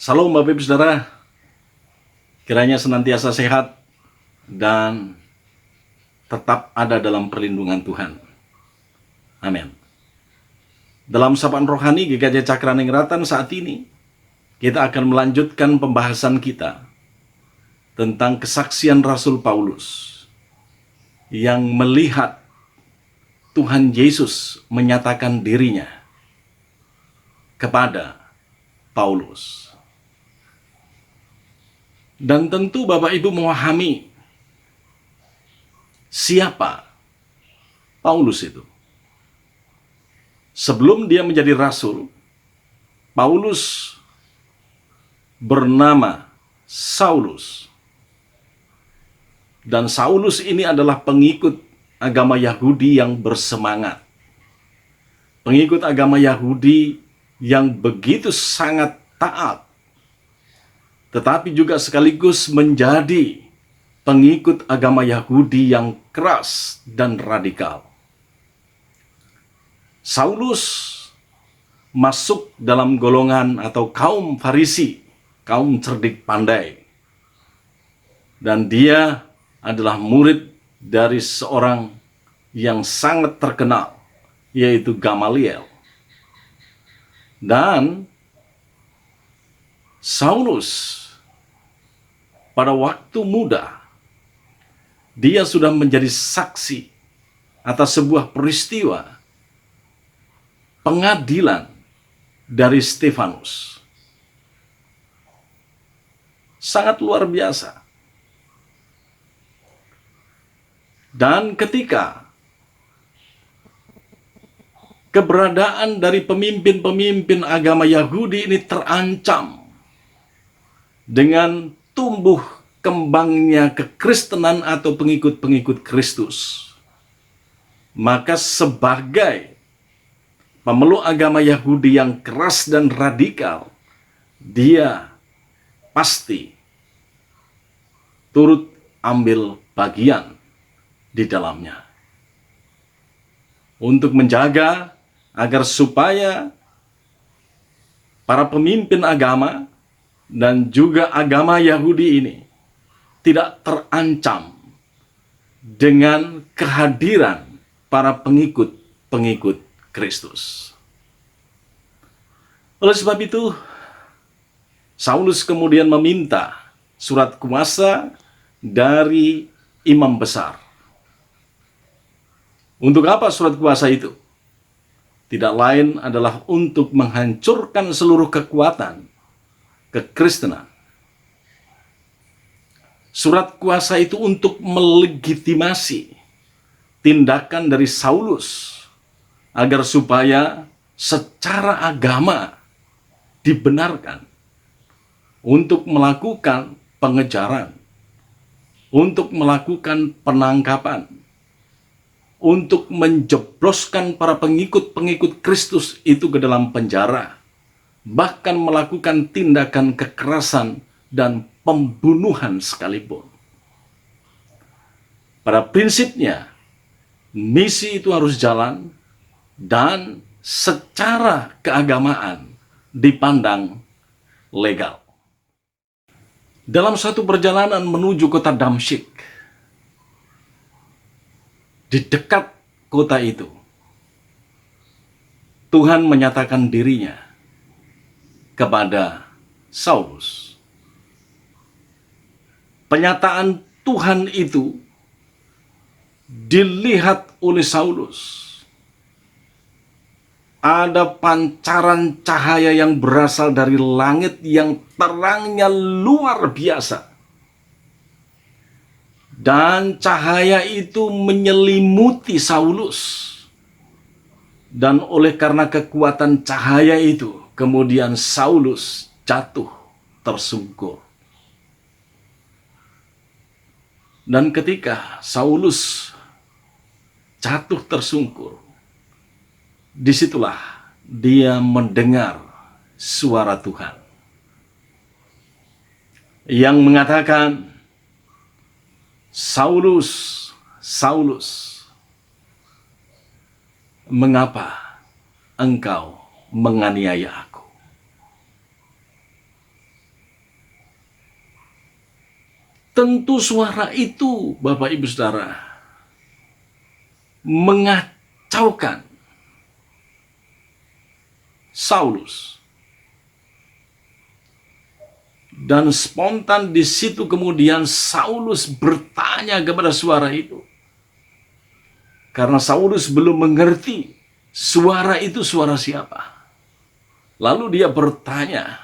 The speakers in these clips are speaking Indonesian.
Salam Bapak Ibu Saudara, kiranya senantiasa sehat dan tetap ada dalam perlindungan Tuhan. Amin. Dalam sapaan rohani GKJ Cakraningratan saat ini, kita akan melanjutkan pembahasan kita tentang kesaksian Rasul Paulus yang melihat Tuhan Yesus menyatakan dirinya kepada Paulus. Dan tentu Bapak Ibu memahami siapa Paulus itu. Sebelum dia menjadi rasul, Paulus bernama Saulus. Dan Saulus ini adalah pengikut agama Yahudi yang bersemangat. Pengikut agama Yahudi yang begitu sangat taat, tetapi juga sekaligus menjadi pengikut agama Yahudi yang keras dan radikal. Saulus masuk dalam golongan atau kaum Farisi, kaum cerdik pandai. Dan dia adalah murid dari seorang yang sangat terkenal, yaitu Gamaliel. Dan Saulus pada waktu muda, dia sudah menjadi saksi atas sebuah peristiwa pengadilan dari Stefanus. Sangat luar biasa. Dan ketika keberadaan dari pemimpin-pemimpin agama Yahudi ini terancam dengan tumbuh kembangnya kekristenan atau pengikut-pengikut Kristus, maka sebagai pemeluk agama Yahudi yang keras dan radikal, dia pasti turut ambil bagian di dalamnya untuk menjaga agar supaya para pemimpin agama dan juga agama Yahudi ini tidak terancam dengan kehadiran para pengikut-pengikut Kristus. Oleh sebab itu, Saulus kemudian meminta surat kuasa dari imam besar. Untuk apa surat kuasa itu? Tidak lain adalah untuk menghancurkan seluruh kekuatan kekristenan. Surat kuasa itu untuk melegitimasi tindakan dari Saulus agar supaya secara agama dibenarkan untuk melakukan pengejaran, untuk melakukan penangkapan, untuk menjebloskan para pengikut-pengikut Kristus itu ke dalam penjara, bahkan melakukan tindakan kekerasan dan pembunuhan sekalipun. Pada prinsipnya, misi itu harus jalan dan secara keagamaan dipandang legal. Dalam satu perjalanan menuju kota Damsyik, di dekat kota itu, Tuhan menyatakan dirinya kepada Saulus. Penyataan Tuhan itu dilihat oleh Saulus. Ada pancaran cahaya yang berasal dari langit yang terangnya luar biasa. Dan cahaya itu menyelimuti Saulus. Dan oleh karena kekuatan cahaya itu, kemudian Saulus jatuh tersungkur. Dan ketika Saulus jatuh tersungkur, disitulah dia mendengar suara Tuhan yang mengatakan, Saulus, Saulus, mengapa engkau menganiaya aku? Tentu suara itu, Bapak Ibu Saudara, mengacaukan Saulus. Dan spontan di situ kemudian Saulus bertanya kepada suara itu. Karena Saulus belum mengerti suara itu suara siapa. Lalu dia bertanya,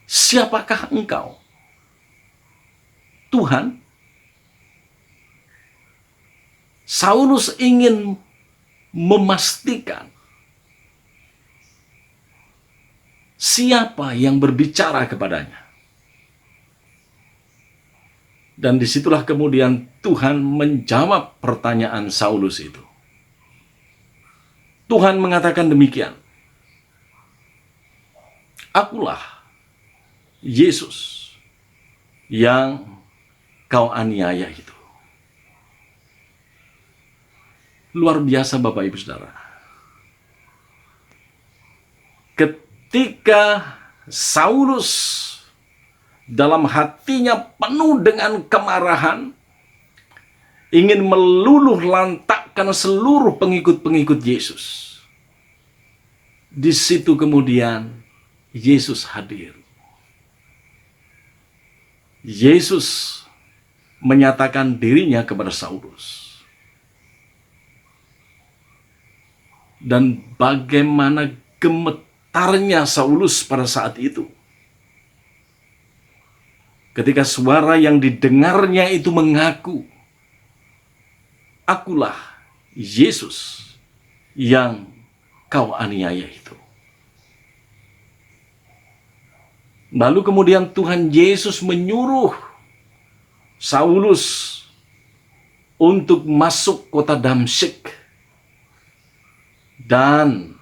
"Siapakah engkau?" "Tuhan." Saulus ingin memastikan siapa yang berbicara kepadanya. Dan disitulah kemudian Tuhan menjawab pertanyaan Saulus itu. Tuhan mengatakan demikian, "Akulah Yesus yang kau aniaya itu." Luar biasa Bapak Ibu Saudara. Ketika Saulus dalam hatinya penuh dengan kemarahan, ingin meluluh lantakkan seluruh pengikut-pengikut Yesus. Di situ kemudian Yesus hadir. Yesus menyatakan dirinya kepada Saulus. Dan bagaimana gemetarnya Saulus pada saat itu. Ketika suara yang didengarnya itu mengaku, "Akulah Yesus yang kau aniaya itu." Lalu kemudian Tuhan Yesus menyuruh Saulus untuk masuk kota Damsyik dan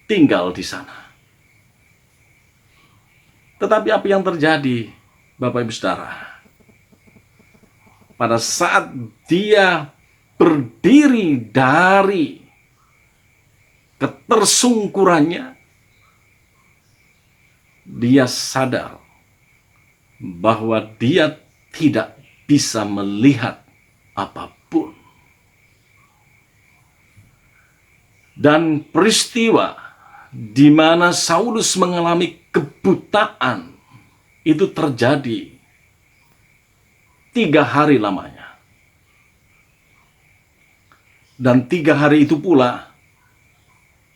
tinggal di sana. Tetapi apa yang terjadi, Bapak Ibu Saudara? Pada saat dia berdiri dari ketersungkurannya, dia sadar bahwa dia tidak bisa melihat apapun. Dan peristiwa di mana Saulus mengalami kebutaan itu terjadi 3 hari lamanya. Dan 3 hari itu pula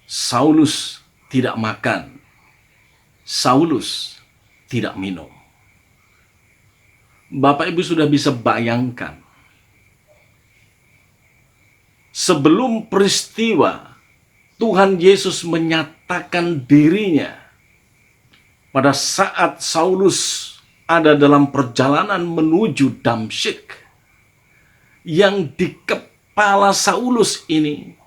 Saulus tidak makan, Saulus tidak minum. Bapak Ibu sudah bisa bayangkan, sebelum peristiwa Tuhan Yesus menyatakan dirinya pada saat Saulus ada dalam perjalanan menuju Damsyik, yang di kepala Saulus ini,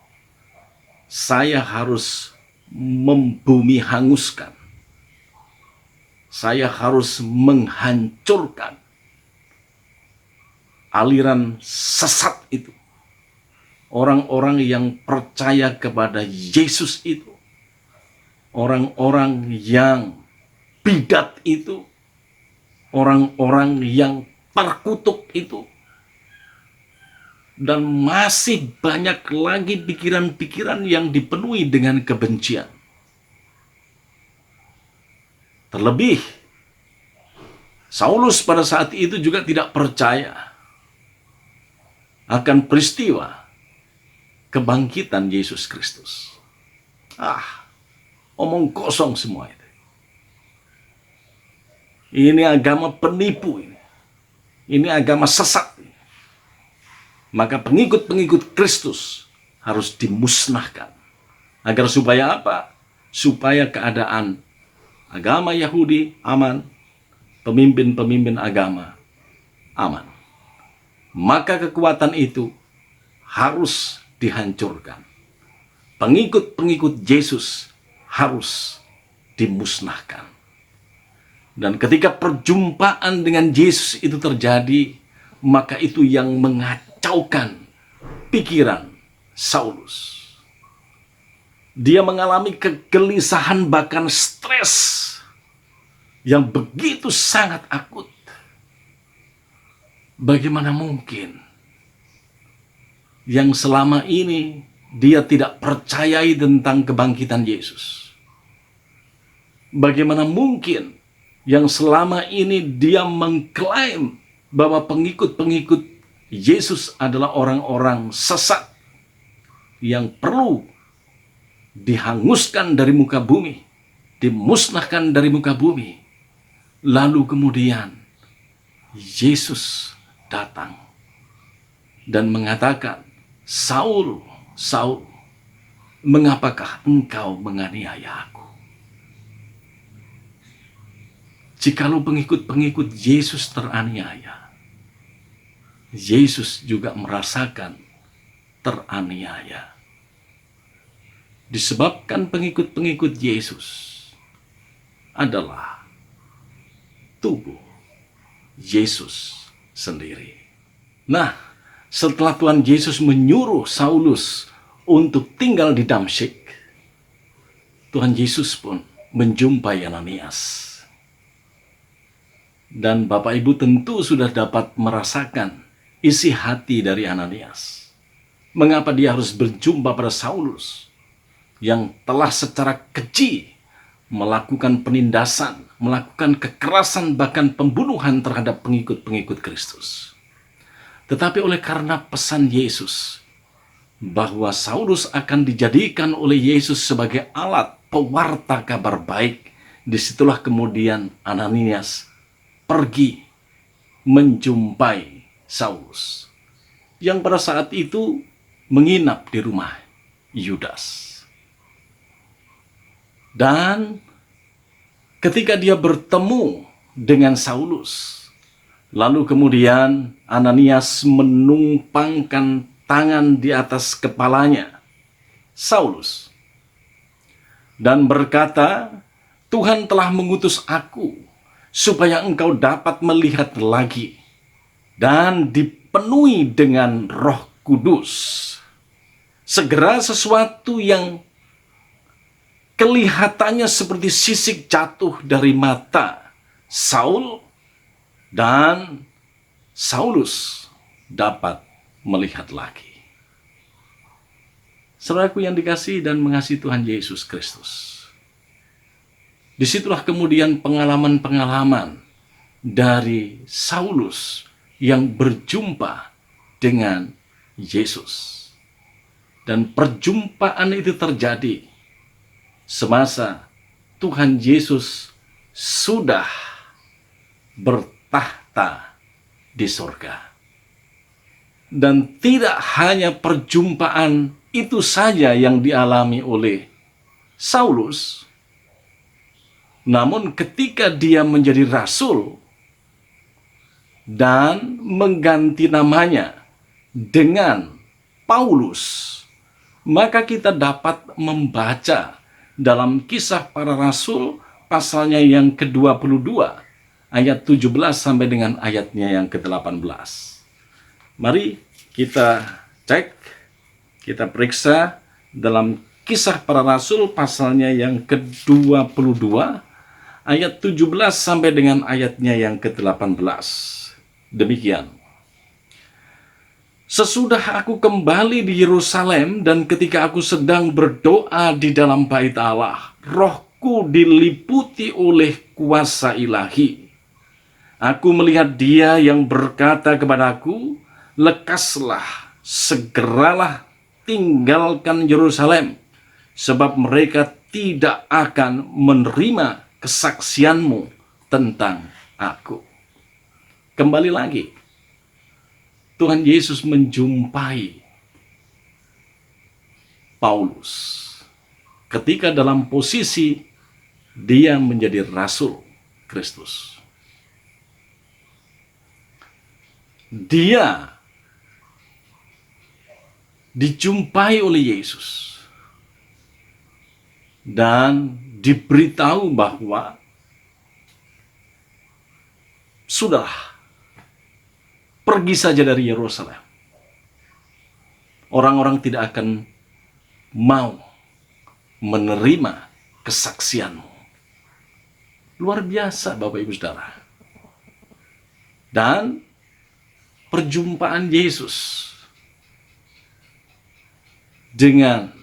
saya harus membumi hanguskan, saya harus menghancurkan aliran sesat itu. Orang-orang yang percaya kepada Yesus itu, orang-orang yang bidat itu, orang-orang yang terkutuk itu, dan masih banyak lagi pikiran-pikiran yang dipenuhi dengan kebencian. Terlebih, Saulus pada saat itu juga tidak percaya akan peristiwa kebangkitan Yesus Kristus. Omong kosong semua itu. Ini agama penipu ini. Ini agama sesat. Maka pengikut-pengikut Kristus harus dimusnahkan. Agar supaya apa? Supaya keadaan agama Yahudi aman, pemimpin-pemimpin agama aman. Maka kekuatan itu harus dihancurkan. Pengikut-pengikut Yesus harus dimusnahkan. Dan ketika perjumpaan dengan Yesus itu terjadi, maka itu yang mengacaukan pikiran Saulus. Dia mengalami kegelisahan, bahkan stres. yang begitu sangat akut. Bagaimana mungkin yang selama ini dia tidak percayai tentang kebangkitan Yesus? Bagaimana mungkin yang selama ini dia mengklaim bahwa pengikut-pengikut Yesus adalah orang-orang sesat yang perlu dihanguskan dari muka bumi, dimusnahkan dari muka bumi. Lalu kemudian Yesus datang dan mengatakan, "Saul, Saul, mengapakah engkau menganiaya aku?" Jikalau pengikut-pengikut Yesus teraniaya, Yesus juga merasakan teraniaya. Disebabkan pengikut-pengikut Yesus adalah tubuh Yesus sendiri. Nah, setelah Tuhan Yesus menyuruh Saulus untuk tinggal di Damsyik, Tuhan Yesus pun menjumpai Ananias. Dan Bapak Ibu tentu sudah dapat merasakan isi hati dari Ananias. Mengapa dia harus berjumpa pada Saulus yang telah secara keji melakukan penindasan, melakukan kekerasan, bahkan pembunuhan terhadap pengikut-pengikut Kristus. Tetapi oleh karena pesan Yesus bahwa Saulus akan dijadikan oleh Yesus sebagai alat pewarta kabar baik, disitulah kemudian Ananias pergi menjumpai Saulus, yang pada saat itu menginap di rumah Yudas. Dan ketika dia bertemu dengan Saulus, lalu kemudian Ananias menumpangkan tangan di atas kepalanya Saulus dan berkata, "Tuhan telah mengutus aku supaya engkau dapat melihat lagi dan dipenuhi dengan Roh Kudus. Segera sesuatu yang kelihatannya seperti sisik jatuh dari mata Saul, dan Saulus dapat melihat lagi." Saudaraku yang dikasihi dan mengasihi Tuhan Yesus Kristus, disitulah kemudian pengalaman-pengalaman dari Saulus yang berjumpa dengan Yesus. Dan perjumpaan itu terjadi semasa Tuhan Yesus sudah bertahta di sorga. Dan tidak hanya perjumpaan itu saja yang dialami oleh Saulus, namun ketika dia menjadi rasul dan mengganti namanya dengan Paulus, maka kita dapat membaca dalam Kisah Para Rasul pasalnya yang ke-22 ayat 17 sampai dengan ayatnya yang ke-18. Mari kita cek, kita periksa dalam Kisah Para Rasul pasalnya yang ke-22 ayat 17 sampai dengan ayatnya yang ke-18. Demikian. "Sesudah aku kembali di Yerusalem dan ketika aku sedang berdoa di dalam bait Allah, rohku diliputi oleh kuasa ilahi. Aku melihat Dia yang berkata kepadaku, 'Lekaslah, segeralah tinggalkan Yerusalem, sebab mereka tidak akan menerima kesaksianmu tentang aku.'" Kembali lagi, Tuhan Yesus menjumpai Paulus ketika dalam posisi dia menjadi rasul Kristus. Dia dijumpai oleh Yesus dan diberitahu bahwa sudah pergi saja dari Yerusalem. Orang-orang tidak akan mau menerima kesaksianmu. Luar biasa Bapak Ibu Saudara. Dan perjumpaan Yesus dengan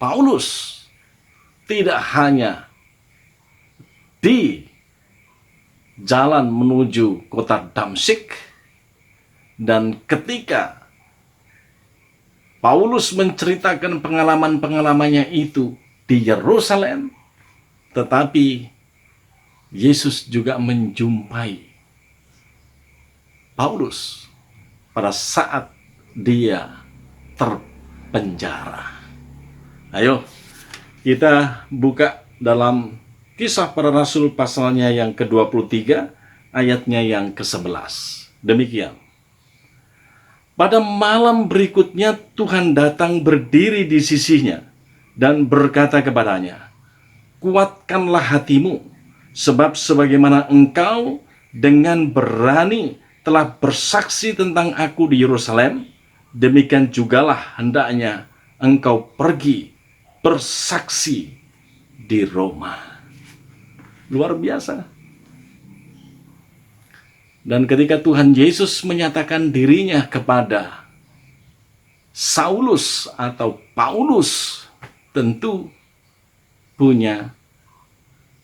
Paulus tidak hanya di jalan menuju kota Damsyik, dan ketika Paulus menceritakan pengalaman-pengalamannya itu di Yerusalem, tetapi Yesus juga menjumpai Paulus pada saat dia terpenjara. Ayo kita buka dalam Kisah Para Rasul pasalnya yang ke-23, ayatnya yang ke-11. Demikian. Pada malam berikutnya Tuhan datang berdiri di sisinya dan berkata kepadanya, "Kuatkanlah hatimu, sebab sebagaimana engkau dengan berani telah bersaksi tentang aku di Yerusalem, demikian jugalah hendaknya engkau pergi bersaksi di Roma." Luar biasa. Dan ketika Tuhan Yesus menyatakan dirinya kepada Saulus atau Paulus, tentu punya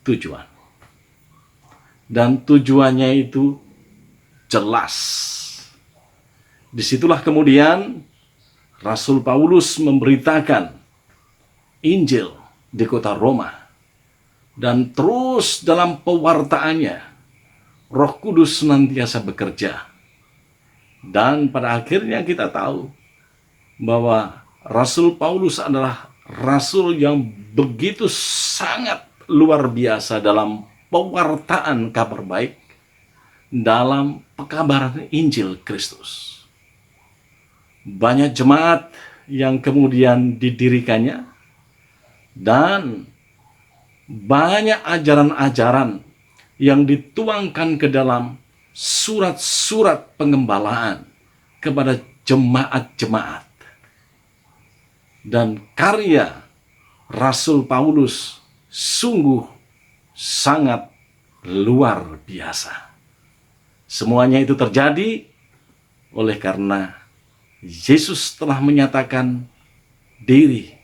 tujuan. Dan tujuannya itu jelas. Disitulah kemudian Rasul Paulus memberitakan Injil di kota Roma. Dan terus dalam pewartaannya, Roh Kudus senantiasa bekerja. Dan pada akhirnya kita tahu bahwa Rasul Paulus adalah rasul yang begitu sangat luar biasa dalam pewartaan kabar baik, dalam pekabaran Injil Kristus. Banyak jemaat yang kemudian didirikannya, dan banyak ajaran-ajaran yang dituangkan ke dalam surat-surat pengembalaan kepada jemaat-jemaat. Dan karya Rasul Paulus sungguh sangat luar biasa. Semuanya itu terjadi oleh karena Yesus telah menyatakan diri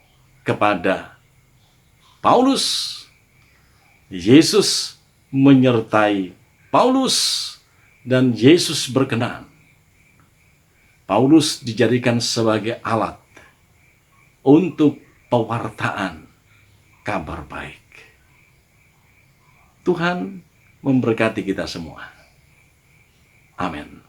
kepada Paulus. Yesus menyertai Paulus dan Yesus berkenan. Paulus dijadikan sebagai alat untuk pewartaan kabar baik. Tuhan memberkati kita semua. Amin.